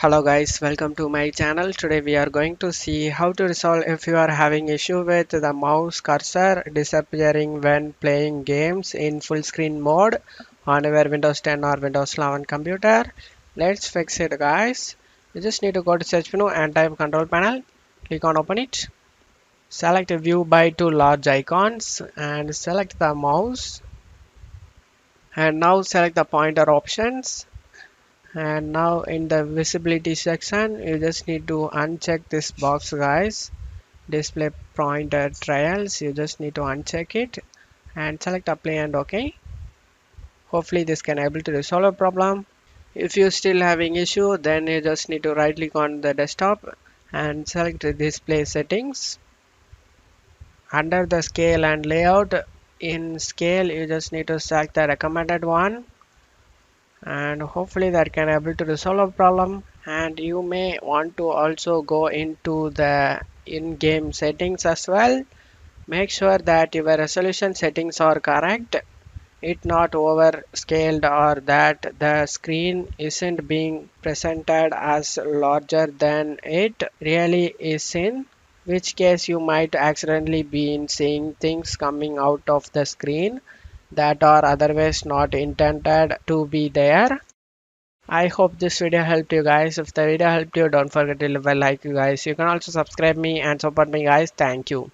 Hello guys, welcome to my channel. Today we are going to see how to resolve if you are having issue with the mouse cursor disappearing when playing games in full screen mode on your Windows 10 or Windows 11 computer. Let's fix it guys. You just need to go to search menu and type control panel. Click on open it. Select view by two large icons and select the mouse. And now select the pointer options. And now in the visibility section you just need to uncheck this box guys, display pointer trials. You just need to uncheck it and select apply and OK. Hopefully this can able to resolve a problem. If you still having issue, then you just need to right click on the desktop and select the display settings. Under the scale and layout, in scale you just need to select the recommended one, and hopefully that can able to resolve a problem. And you may want to also go into the in-game settings as well. Make sure that your resolution settings are correct, it not overscaled, or that the screen isn't being presented as larger than it really is, in which case you might accidentally be seeing things coming out of the screen that are otherwise not intended to be there. I hope this video helped you guys. If the video helped you, don't forget to leave a like you guys. You can also subscribe me and support me guys. Thank you.